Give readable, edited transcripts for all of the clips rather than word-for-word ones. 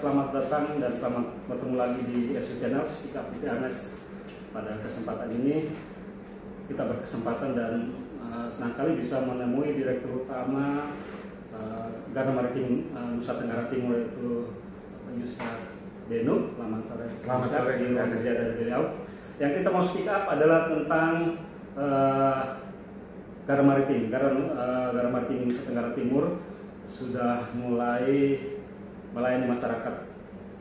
Selamat datang dan selamat bertemu lagi di SU Channel Speak Up with Ernest. Pada kesempatan ini kita berkesempatan dan senang kali bisa menemui Direktur Utama Garda Maritim Nusa Tenggara Timur, yaitu Yusuf Benu. Selamat sore di ruang kerja dari beliau. Yang kita mau speak up adalah tentang Garda Maritim. Garda Maritim Nusa Tenggara Timur sudah mulai melayani masyarakat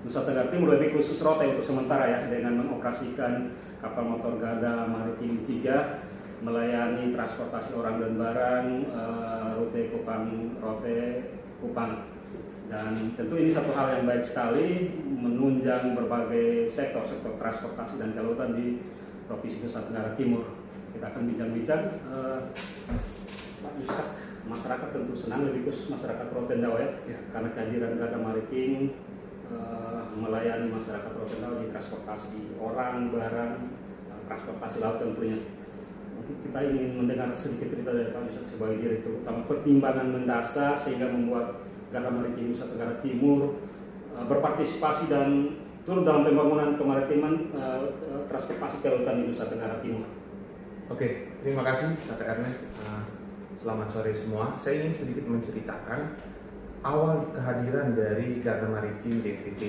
Nusa Tenggara Timur, lebih khusus Rote untuk sementara ya, dengan mengoperasikan kapal motor Garda Maritim 3 melayani transportasi orang dan barang rute Kupang. Dan tentu ini satu hal yang baik sekali, menunjang berbagai sektor transportasi dan kelautan di Provinsi Nusa Tenggara Timur. Kita akan bincang-bincang, Pak Yusuf. Masyarakat tentu senang, lebih khusus masyarakat Rotendao ya, karena kehadiran Garda Maritim melayani masyarakat Rotendao di transportasi orang, barang, transportasi laut tentunya. Mungkin kita ingin mendengar sedikit cerita dari Pak Yusuf sebagai Direktur Utama, pertimbangan mendasar sehingga membuat Garda Maritim Nusa Tenggara Timur berpartisipasi dan turut dalam pembangunan kemaritiman transportasi kelautan di Nusa Tenggara Timur. Oke, terima kasih Kak Ernest. Selamat sore semua. Saya ingin sedikit menceritakan awal kehadiran dari Garda Maritim di NTT.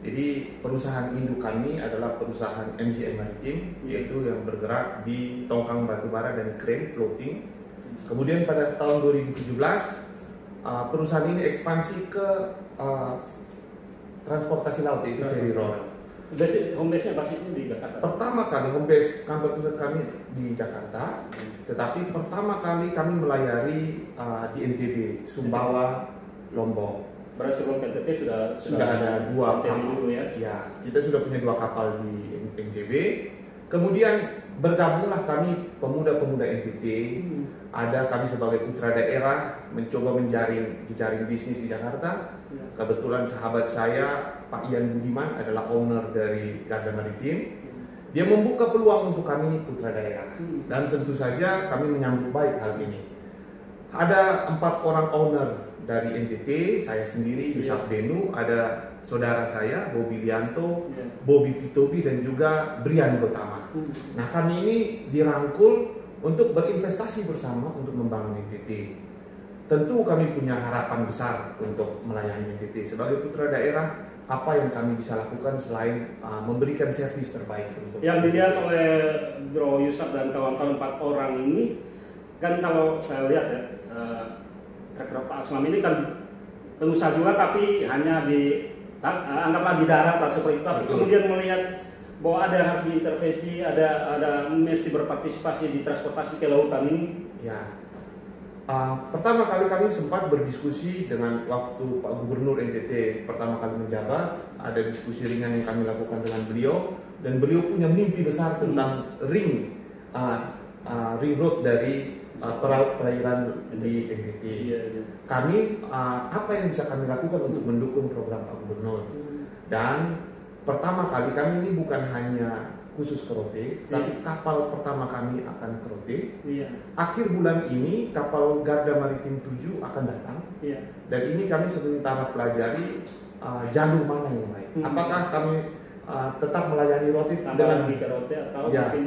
Jadi perusahaan induk kami adalah perusahaan MGM Maritim, yaitu yang bergerak di tongkang batubara dan crane floating. Kemudian pada tahun 2017 perusahaan ini ekspansi ke transportasi laut, yaitu ferry roll. Home base-nya basisnya di Jakarta. Pertama kali home base kantor pusat kami di Jakarta, tetapi pertama kali kami melayari di NTB, Sumbawa, Lombok. Berarti sebelum NTT sudah ada dua kapal dulu ya? Ya, kita sudah punya dua kapal di NTB. Kemudian bergabunglah kami pemuda-pemuda NTT. Ada kami sebagai putra daerah mencoba menjaring bisnis di Jakarta. Kebetulan sahabat saya Pak Ian Budiman adalah owner dari Garda Maritim. Dia membuka peluang untuk kami putra daerah, dan tentu saja kami menyambut baik hal ini. Ada 4 orang owner dari NTT, saya sendiri Yusuf Benu, ada saudara saya Bobi Lianto, Bobi Pitobi, dan juga Brian Gotama. Nah, kami ini dirangkul untuk berinvestasi bersama untuk membangun NTT. Tentu kami punya harapan besar untuk melayani NTT. Sebagai putra daerah, apa yang kami bisa lakukan selain memberikan servis terbaik untuk yang dilihat oleh Bro Yusuf dan kawan-kawan 4 orang ini, kan kalau saya lihat ya, Pak Aslam ini kan pengusaha juga, tapi hanya di anggaplah di darat lah seperti itu. Kemudian melihat bahwa ada harus diintervensi, ada mesti berpartisipasi di transportasi kelautan ini. Ya. Pertama kali kami sempat berdiskusi dengan waktu Pak Gubernur NTT pertama kali menjabat, ada diskusi ringan yang kami lakukan dengan beliau, dan beliau punya mimpi besar tentang ring road dari perairan di NTT. Kami apa yang bisa kami lakukan untuk mendukung program Pak Gubernur? Dan pertama kali kami ini bukan hanya khusus ke Rote, tapi kapal pertama kami akan ke Rote. Akhir bulan ini kapal Garda Maritim 7 akan datang. Dan ini kami sementara pelajari jalur mana yang baik. Apakah kami tetap melayani Rote dengan Rote, atau mungkin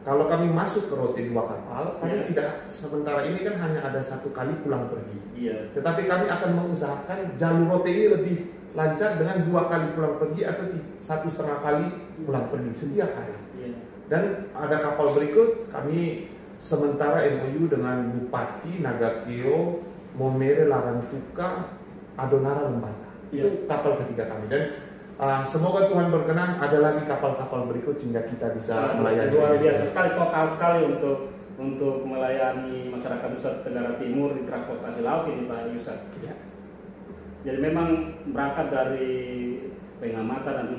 kalau kami masuk ke Rote 2 kapal, kami tidak, sementara ini kan hanya ada 1 kali pulang pergi. Tetapi kami akan mengusahakan jalur Rote ini lebih lancar dengan 2 kali pulang pergi atau 1,5 kali pulang pergi setiap hari. Dan ada kapal berikut, kami sementara MOU dengan Bupati Nagakeo, Momere, Larantuka, Adonara, Lembata. Itu kapal ketiga kami. Dan semoga Tuhan berkenan ada lagi kapal-kapal berikut sehingga kita bisa melayani. Luar biasa sekali, total sekali untuk melayani masyarakat Nusa Tenggara Timur di transportasi laut ini Pak Yusuf. Jadi memang berangkat dari pengamatan dan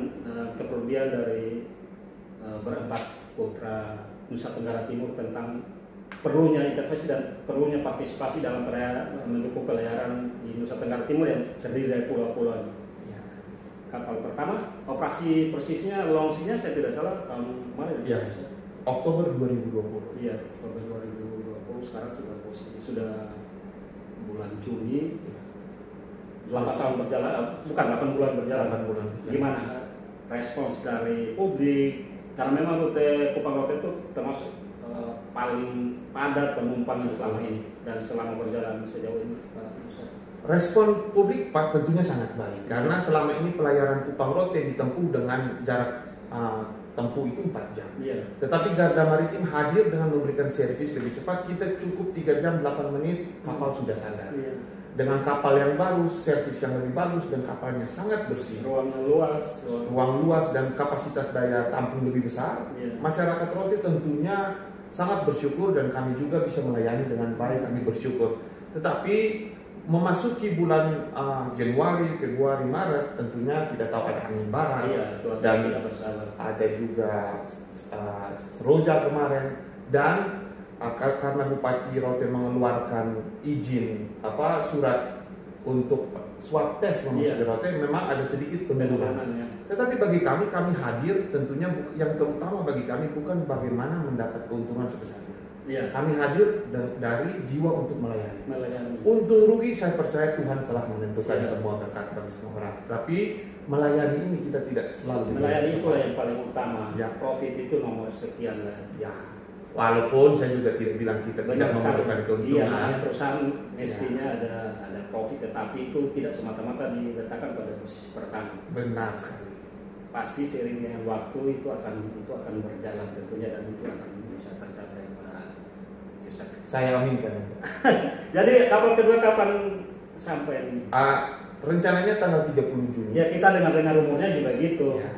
kepedulian dari berempat putra Nusa Tenggara Timur tentang perlunya intervensi dan perlunya partisipasi dalam mendukung pelayaran di Nusa Tenggara Timur yang terdiri dari pulau-pulau. Kapal pertama operasi persisnya launchingnya saya tidak salah tahun kemarin. Oktober 2020. Iya, Oktober 2020. Sekarang sudah bulan Juni. 8 tahun berjalan, bukan 8 bulan berjalan. 8 bulan berjalan. Gimana respons dari publik? Karena memang rute Kupang Rote itu termasuk paling padat penumpang yang selama ini dan selama berjalan sejauh ini. Respon publik Pak tentunya sangat baik karena selama ini pelayaran Kupang Rote ditempuh dengan jarak tempuh itu 4 jam. Iya. Tetapi Garda Maritim hadir dengan memberikan servis lebih cepat. Kita cukup 3 jam 8 menit kapal sudah sandar. Iya. Dengan kapal yang baru, servis yang lebih bagus dan kapalnya sangat bersih. Ruangnya luas, Ruang luas dan kapasitas daya tampung lebih besar. Iya. Masyarakat Rote tentunya sangat bersyukur dan kami juga bisa melayani dengan baik, kami bersyukur. Tetapi memasuki bulan Januari, Februari, Maret tentunya kita tahu ada angin barat. Iya, dan tidak bersahabat. ada juga seroja kemarin dan karena Bupati Rote mengeluarkan izin surat untuk swab test memasuki Rote, memang ada sedikit penurunan. Tetapi bagi kami hadir tentunya yang terutama bagi kami bukan bagaimana mendapat keuntungan sebesarnya. Iya. Kami hadir dari jiwa untuk melayani. Melayani. Untung rugi saya percaya Tuhan telah menentukan Siap. semua berkat bagi semua orang. Tapi melayani ini kita tidak selalu Melayani itu yang paling utama. Ya. Profit itu nomor sekian lah. Ya. Walaupun saya juga tidak bilang kita tidak memerlukan Iya, keuntungan. namanya perusahaan mestinya ada profit, tetapi itu tidak semata-mata diletakkan pada posisi pertama. Benar sekali. Pasti seiring dengan waktu itu akan berjalan tentunya dan itu akan bisa tercapai, Pak Yusak. Saya aminkan itu. Jadi kapal kedua kapan sampai ini? Rencananya tanggal 30 Juni. Ya, kita dengar rumornya juga gitu. Ya.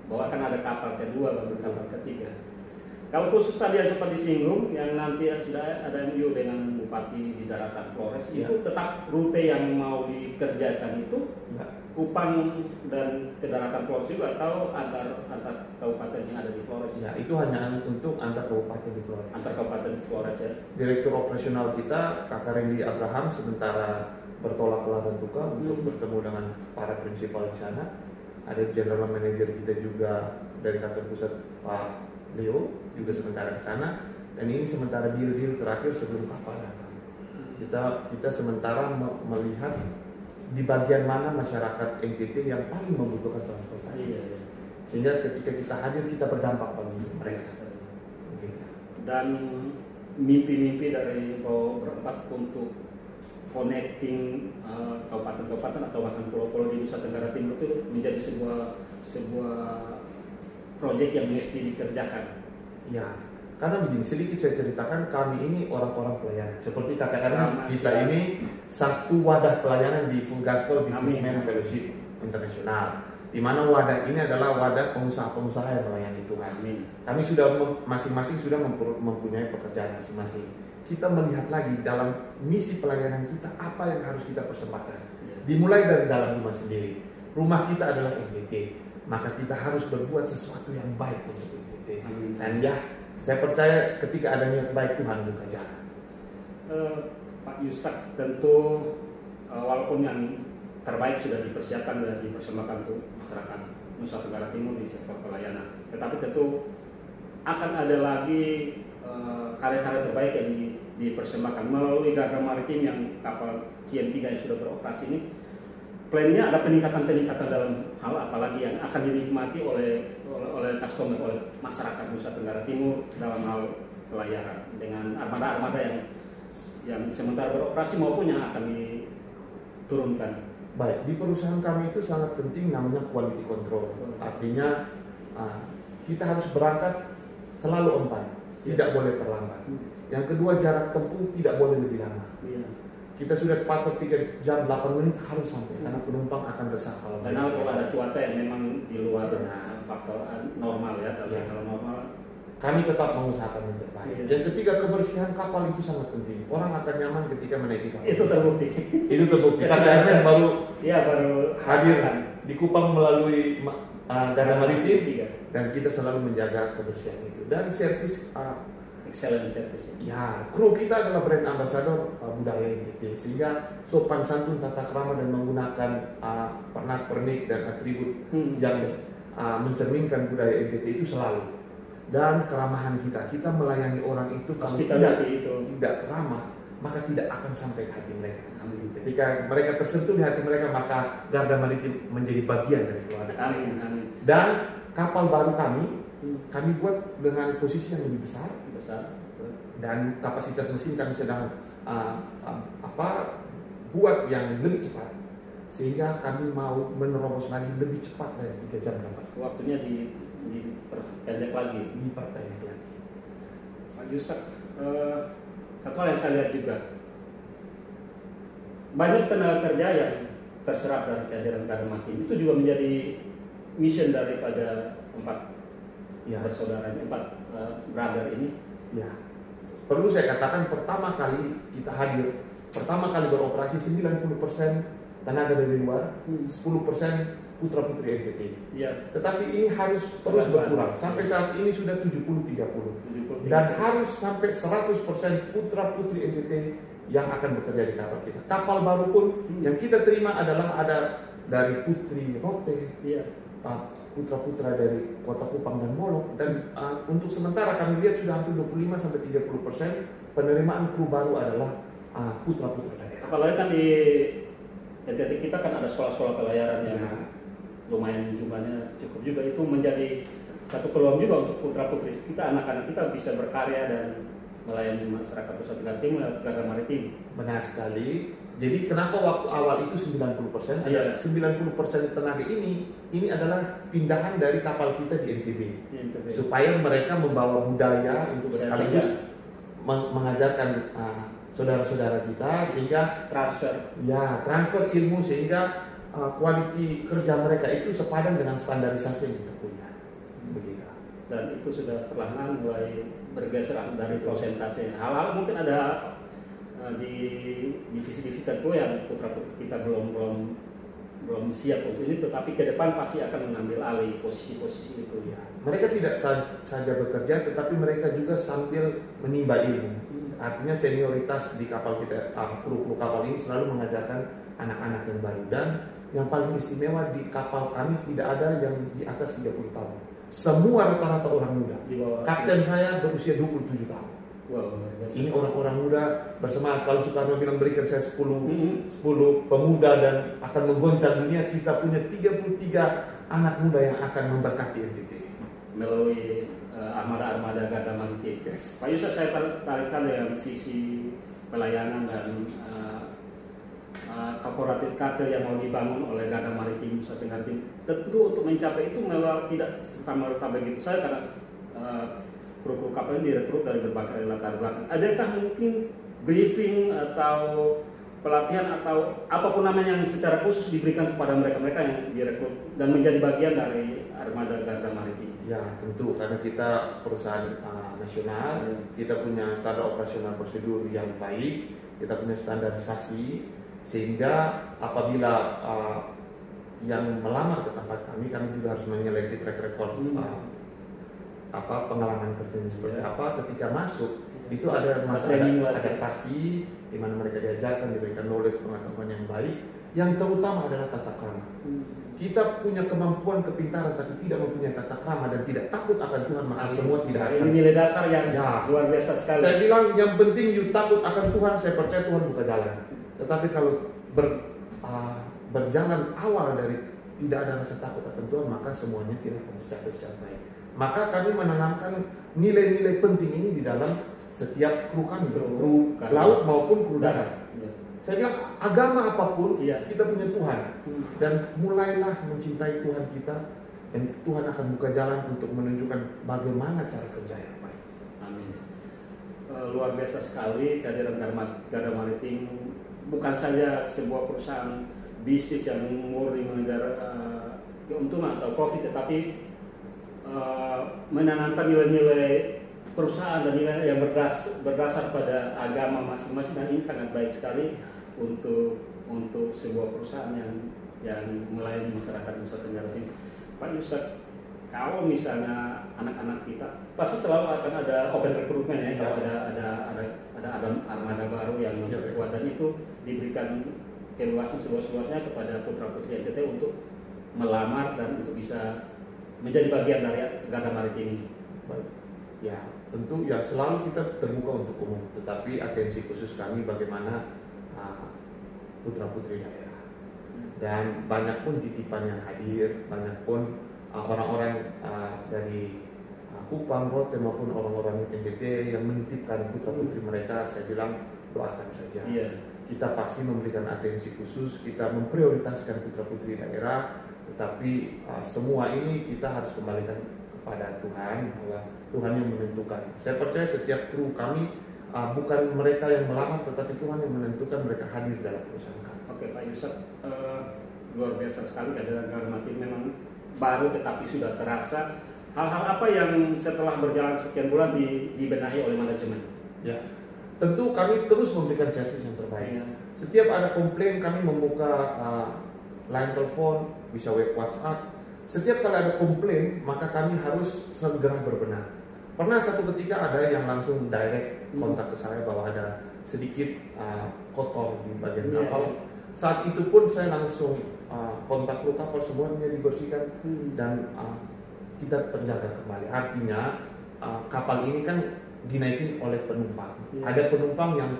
Bahwa akan ada kapal kedua baru kapal ketiga. Kalau khusus tadi yang sempat disinggung, yang nanti sudah ada MOU dengan Bupati di daratan Flores, Ya. itu tetap rute yang mau dikerjakan itu Ya. Kupang dan ke daratan Flores juga, atau antar kabupaten yang ada di Flores? Ya, itu hanya untuk antar kabupaten di Flores. Antar kabupaten di Flores ya. Direktur operasional kita, Kakak Randy Abraham, sementara bertolak ke Larantuka untuk bertemu dengan para prinsipal di sana. Ada general manager kita juga dari kantor pusat, Pak Leo, juga sementara di sana. Dan ini sementara deal terakhir sebelum kapal datang. Kita sementara melihat di bagian mana masyarakat NTT yang paling membutuhkan transportasi. Iya. Sehingga ketika kita hadir kita berdampak bagi mereka. Begitu. Dan mimpi-mimpi dari berempat untuk connecting kabupaten-kabupaten atau bahkan pulau-pulau di Nusa Tenggara Timur itu menjadi sebuah proyek yang mesti dikerjakan. Ya, karena begini, sedikit saya ceritakan, kami ini orang-orang pelayanan. Seperti Kakak Ernest, kita ini satu wadah pelayanan di Full Gospel Businessman Fellowship Internasional. Di mana wadah ini adalah wadah pengusaha-pengusaha yang melayani Tuhan. Kami sudah masing-masing sudah mempunyai pekerjaan masing-masing. Kita melihat lagi dalam misi pelayanan kita apa yang harus kita persembahkan. Dimulai dari dalam rumah sendiri. Rumah kita adalah NTT, maka kita harus berbuat sesuatu yang baik untuk NTT. Dan ya, saya percaya ketika ada niat baik Tuhan buka jalan. Pak Yusak, tentu walaupun yang terbaik sudah dipersiapkan dan dipersembahkan untuk masyarakat Nusa Tenggara Timur di sektor pelayanan, tetapi tentu akan ada lagi karya-karya terbaik yang dipersembahkan melalui Garda Maritim yang kapal CN3 yang sudah beroperasi ini. Plannya ada peningkatan-peningkatan dalam hal apalagi yang akan dinikmati oleh customer, oleh masyarakat Nusa Tenggara Timur dalam hal pelayaran dengan armada-armada yang sementara beroperasi maupun yang akan diturunkan. Baik, di perusahaan kami itu sangat penting namanya quality control. Artinya kita harus berangkat selalu on time, tidak boleh terlambat. Yang kedua, jarak tempuh tidak boleh lebih lama. Kita sudah patok 3 jam 8 menit harus sampai karena penumpang akan resah kalau ada cuaca yang memang di luar faktor normal ya, kalau normal kami tetap mengusahakan yang terbaik. Yang ketiga, kebersihan kapal itu sangat penting. Orang akan nyaman ketika menaiki kapal. Itu terbukti. Itu terbukti. Karena baru hadir di Kupang melalui Garda Maritim dan kita selalu menjaga kebersihan itu. Dan servis excellent service. Ya, kru kita adalah brand ambassador budaya NTT, sehingga sopan santun, tata krama dan menggunakan pernak-pernik dan atribut yang mencerminkan budaya NTT itu selalu. Dan keramahan kita melayani orang itu kalau tidak ramah, maka tidak akan sampai ke hati mereka. Amin. Ketika mereka tersentuh di hati mereka, maka Garda Maritim menjadi bagian dari keluarga. Amin. Amin. Dan kapal baru kami buat dengan posisi yang lebih besar, dan kapasitas mesin kami sedang buat yang lebih cepat, sehingga kami mau menerobos lagi lebih cepat dari 3 jam dapat. Waktunya diperpendek lagi. Diperpendek lagi. Pak Yusak, satu hal yang saya lihat juga, banyak tenaga kerja yang terserap dari kehadiran Garda Maritim. Itu juga menjadi mission daripada 4 bersaudara ini, 4 brother ini. Ya, perlu saya katakan, pertama kali kita hadir, pertama kali beroperasi 90% tenaga dari luar, 10% putra-putri NTT. Ya. Tetapi ini harus terus berkurang. Sampai saat ini sudah 70-30. Dan harus sampai 100% putra-putri NTT yang akan bekerja di kapal kita. Kapal baru pun yang kita terima adalah ada dari Putri Rote, putra-putra dari Kota Kupang dan Molok. Dan untuk sementara kami lihat sudah hampir 25-30% penerimaan kru baru adalah putra-putra daerah. Apalagi kan di NTT kita kan ada sekolah-sekolah pelayaran yang lumayan jumlahnya cukup juga. Itu menjadi satu peluang juga untuk putra-putri kita, anak-anak kita bisa berkarya dan melayani masyarakat Nusa Tenggara Timur lewat Garda Maritim. Benar sekali. Jadi kenapa waktu awal itu 90%? Ada 90% tenaga ini adalah pindahan dari kapal kita di NTB. Supaya mereka membawa budaya untuk sekaligus mengajarkan saudara-saudara kita, sehingga transfer ilmu, sehingga kualiti kerja mereka itu sepadan dengan standarisasi yang kita punya. Begitu. Dan itu sudah perlahan mulai bergeser dari prosentase. Hal-hal mungkin ada di divisi-divisi tertentu yang putra-putri kita belum siap untuk ini, tetapi ke depan pasti akan mengambil alih posisi-posisi itu. Ya. Mereka tidak saja bekerja, tetapi mereka juga sambil menimba ilmu. Artinya senioritas di kapal kita, kru-kru kapal ini selalu mengajarkan anak-anak yang baru. Dan yang paling istimewa di kapal kami tidak ada yang di atas 30 tahun. Semua rata-rata orang muda. Kapten saya berusia 27 tahun. Wow, ini orang-orang muda bersemangat. Kalau Soekarno bilang berikan saya 10 pemuda dan akan menggoncang dunia, kita punya 33 anak muda yang akan memberkati NTT melalui armada-armada Garda Maritim. Pak Yusak, saya tertarik dengan visi pelayanan dan korporatif kartel yang mau dibangun oleh Garda Maritim Nusa Tenggara Timur. Tentu untuk mencapai itu memang tidak serta-merta begitu saja, karena kru-kru kapal ini direkrut dari berbagai latar belakang. Adakah mungkin briefing atau pelatihan atau apapun namanya yang secara khusus diberikan kepada mereka-mereka yang direkrut dan menjadi bagian dari armada Garda Maritim? Ya, tentu, karena kita perusahaan nasional, kita punya standar operasional prosedur yang baik, kita punya standarisasi, sehingga apabila yang melamar ke tempat kami juga harus menyeleksi track record pengalaman kerjanya seperti apa. Ketika masuk itu ada masalah adaptasi, di mana mereka diajarkan, diberikan knowledge, pengetahuan yang baik. Yang terutama adalah tata krama. Kita punya kemampuan, kepintaran, tapi tidak mempunyai tata krama dan tidak takut akan Tuhan, maka semua tidak akan. Ini nilai dasar yang luar biasa sekali. Saya bilang yang penting you takut akan Tuhan, saya percaya Tuhan buka jalan. Tetapi kalau berjalan awal dari tidak ada rasa takut akan Tuhan, maka semuanya tidak akan tercapai secara baik. Maka kami menanamkan nilai-nilai penting ini di dalam setiap kru kami, kru laut maupun kru darat. Saya bilang agama apapun kita punya Tuhan, dan mulailah mencintai Tuhan kita, dan Tuhan akan buka jalan untuk menunjukkan bagaimana cara kerja yang baik. Amin. Luar biasa sekali kehadiran Garda Maritim. Bukan saja sebuah perusahaan bisnis yang murni mengejar keuntungan atau profit, tetapi menanamkan nilai-nilai perusahaan dan nilai yang berdasar pada agama masing-masing, dan ini sangat baik sekali untuk sebuah perusahaan yang melayani masyarakat Nusa Tenggara Timur. Pak Yusak, kalau misalnya anak-anak kita pasti selalu akan ada open recruitment ya, kalau ada armada baru yang berkuat, dan itu diberikan keluasan seluas-luasnya kepada putra-putri NTT untuk melamar dan untuk bisa menjadi bagian dari Garda Maritim ini. Ya, tentu ya selalu kita terbuka untuk umum, tetapi atensi khusus kami bagaimana putra-putri daerah. Dan banyak pun titipan yang hadir, banyak pun orang-orang dari Kupang, Rote maupun orang-orang NTT yang menitipkan putra-putri mereka. Saya bilang doakan saja. Kita pasti memberikan atensi khusus, kita memprioritaskan putra-putri daerah, tetapi semua ini kita harus kembalikan kepada Tuhan, bahwa Tuhan yang menentukan. Saya percaya setiap kru kami bukan mereka yang melamar, tetapi Tuhan yang menentukan mereka hadir dalam perusahaan kami. Oke Pak Yusuf, luar biasa sekali kehadiran Garmatin, memang baru tetapi sudah terasa. Hal-hal apa yang setelah berjalan sekian bulan dibenahi oleh manajemen? Ya, tentu kami terus memberikan servis yang terbaik. Setiap ada komplain kami membuka line telepon, bisa web WhatsApp. Setiap kali ada komplain, maka kami harus segera berbenah. Pernah satu ketika ada yang langsung direct kontak ke saya bahwa ada sedikit kotor di bagian kapal. Saat itu pun saya langsung kontak kru kapal, semuanya dibersihkan dan kita terjaga kembali. Artinya kapal ini kan dinaikin oleh penumpang. Ada penumpang yang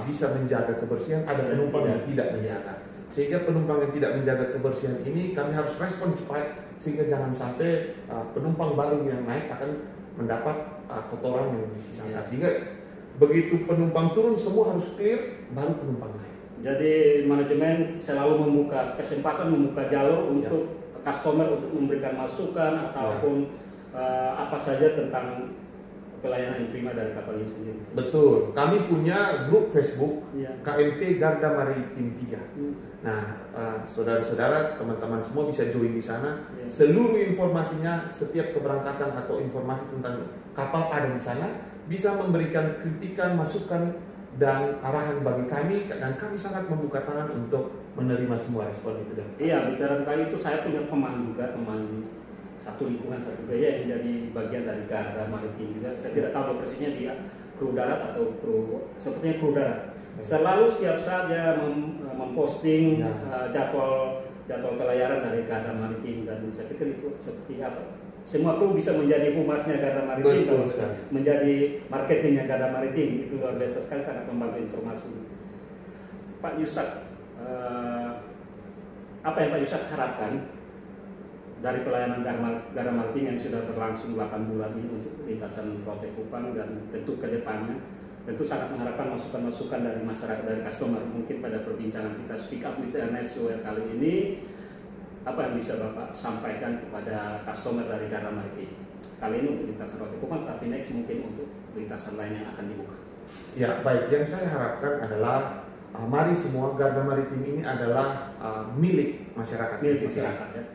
bisa menjaga kebersihan, ada penumpang yang tidak menjaga. Sehingga penumpang yang tidak menjaga kebersihan ini kami harus respon cepat, sehingga jangan sampai penumpang baru yang naik akan mendapat kotoran yang disisakan. Sehingga begitu penumpang turun semua harus clear, baru penumpang naik. Jadi manajemen selalu membuka kesempatan, membuka jalur untuk customer untuk memberikan masukan ataupun apa saja tentang pelayanan yang prima dari kapal ini sendiri. Betul, kami punya grup Facebook KMP Garda Maritim 3. Nah, saudara-saudara, teman-teman semua bisa join di sana. Seluruh informasinya, setiap keberangkatan atau informasi tentang kapal ada di sana, bisa memberikan kritikan, masukan, dan arahan bagi kami, dan kami sangat membuka tangan untuk menerima semua respon itu. Iya, bicara tentang itu, saya punya teman juga, teman satu lingkungan, satu gaya yang jadi bagian dari Garda Maritim juga. Saya tidak tahu persisnya dia kru darat atau sepertinya kru darat. Selalu setiap saat dia memposting jadwal pelayaran dari Garda Maritim, dan saya pikir itu seperti apa. Semua kru bisa menjadi humasnya Garda Maritim, menjadi marketingnya Garda Maritim. Itu luar biasa sekali, sangat membantu informasi. Pak Yusak, apa yang Pak Yusak harapkan dari pelayanan Garda Maritim yang sudah berlangsung 8 bulan ini untuk lintasan Rote Kupang, dan tentu ke depannya tentu sangat mengharapkan masukan-masukan dari masyarakat, dari customer. Mungkin pada perbincangan kita Speak Up with RNSW kali ini, apa yang bisa Bapak sampaikan kepada customer dari Garda Maritim kali ini untuk lintasan Rote Kupang, tapi next mungkin untuk lintasan lain yang akan dibuka? Ya, baik, yang saya harapkan adalah mari semua, Garda Maritim ini adalah milik masyarakat,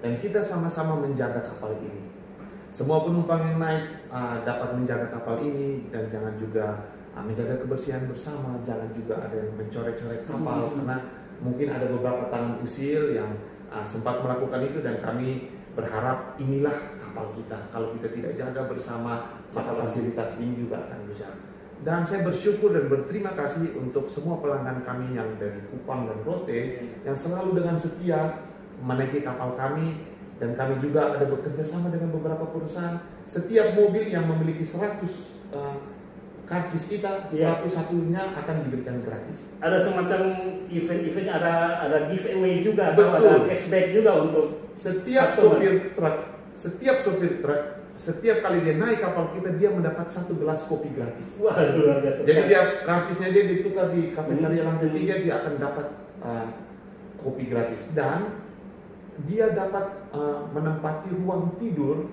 dan kita sama-sama menjaga kapal ini. Semua penumpang yang naik dapat menjaga kapal ini, dan jangan juga menjaga kebersihan bersama. Jangan juga ada yang mencoret-coret kapal, karena mungkin ada beberapa tangan usil yang sempat melakukan itu, dan kami berharap inilah kapal kita. Kalau kita tidak jaga bersama, maka fasilitas ini juga akan rusak. Dan saya bersyukur dan berterima kasih untuk semua pelanggan kami yang dari Kupang dan Rote yang selalu dengan setia menaiki kapal kami, dan kami juga ada bekerja sama dengan beberapa perusahaan. Setiap mobil yang memiliki 100 karcis kita, 101-nya akan diberikan gratis. Ada semacam event, ada giveaway juga, atau ada cashback juga untuk setiap sopir truk. Setiap kali dia naik kapal kita, dia mendapat 1 gelas kopi gratis. Wah, luar biasa. Jadi karcisnya dia ditukar di kafetaria lantai 3, dia akan dapat kopi gratis, dan dia dapat menempati ruang tidur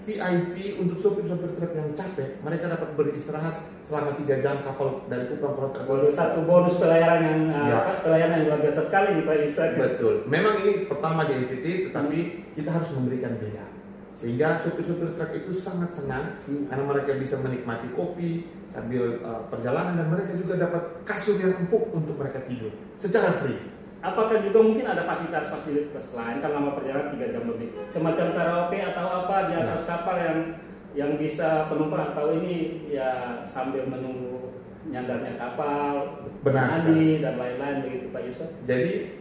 VIP untuk sopir-sopir truk yang capek. Mereka dapat beristirahat selama 3 jam kapal dari Kupang ke Rote. Satu bonus pelayanan yang luar biasa sekali nih Pak Yusak. Betul. Memang ini pertama di NTT, tetapi kita harus memberikan beda. Sehingga sopir-sopir truk itu sangat senang karena mereka bisa menikmati kopi sambil perjalanan, dan mereka juga dapat kasur yang empuk untuk mereka tidur secara free. Apakah juga mungkin ada fasilitas lain kan lama perjalanan 3 jam lebih, semacam karaoke atau apa di atas kapal yang bisa penumpang atau ini ya sambil menunggu nyandarnya kapal, mandi dan lain-lain begitu Pak Yusuf? Jadi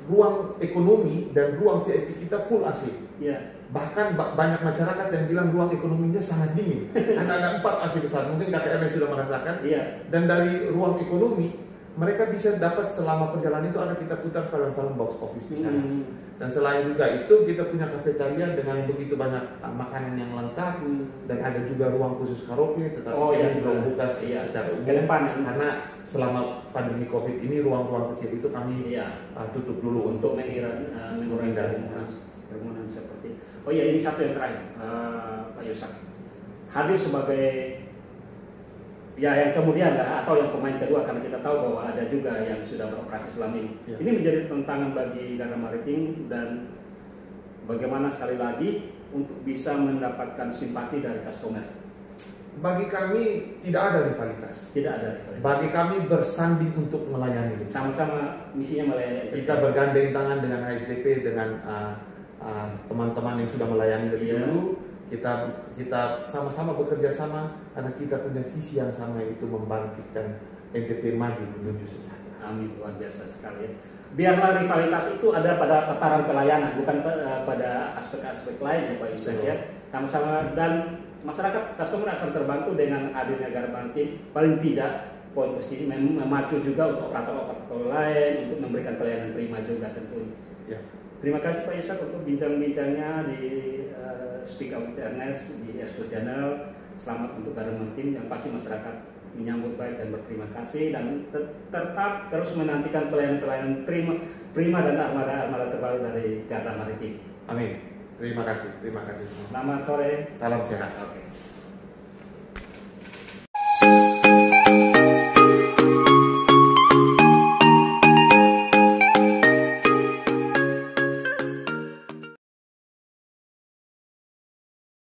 ruang ekonomi dan ruang VIP kita full AC. Iya. Bahkan banyak masyarakat yang bilang ruang ekonominya sangat dingin karena ada 4 AC besar. Mungkin KKN sudah merasakan. Iya. Dan dari ruang ekonomi mereka bisa dapat selama perjalanan itu ada kita putar film-film box office di sana. Dan selain juga itu kita punya kafetaria dengan begitu banyak makanan yang lengkap dan ada juga ruang khusus karaoke. Tetapi kami belum buka secara umum karena selama pandemi COVID ini ruang-ruang kecil itu kami tutup dulu untuk menghindari kerumunan seperti. Oh iya, ini satu yang terakhir, Pak Yusak. Hadir sebagai yang kemudian lah, atau yang pemain kedua, karena kita tahu bahwa ada juga yang sudah beroperasi selama ini. Ini menjadi tantangan bagi Garuda Maritim, dan bagaimana sekali lagi untuk bisa mendapatkan simpati dari customer. Bagi kami tidak ada rivalitas. Tidak ada rivalitas. Bagi kami bersanding untuk melayani. Sama-sama misinya melayani. Kita bergandeng tangan dengan HSDP, dengan teman-teman yang sudah melayani dari dulu. Kita sama-sama bekerja sama karena kita punya visi yang sama, yaitu membangkitkan NTT maju menuju sejahtera. Amin, luar biasa sekali. Biarlah rivalitas itu ada pada tataran pelayanan, bukan pada aspek-aspek lain ya Pak Yusak ya. Sama-sama, dan masyarakat customer akan terbantu dengan adanya Garuda Maritim. Paling tidak poin positif memacu juga untuk operator-operator lain untuk memberikan pelayanan prima juga tentunya. Ya. Terima kasih Pak Yusak untuk bincang-bincangnya di Speak Out with Ernest di Airstream Channel. Selamat untuk Garuda Maritim, yang pasti masyarakat menyambut baik dan berterima kasih, dan tetap terus menantikan pelayanan-pelayanan prima dan armada terbaru dari Garuda Maritim. Amin. Terima kasih. Selamat sore. Salam sehat. Oke.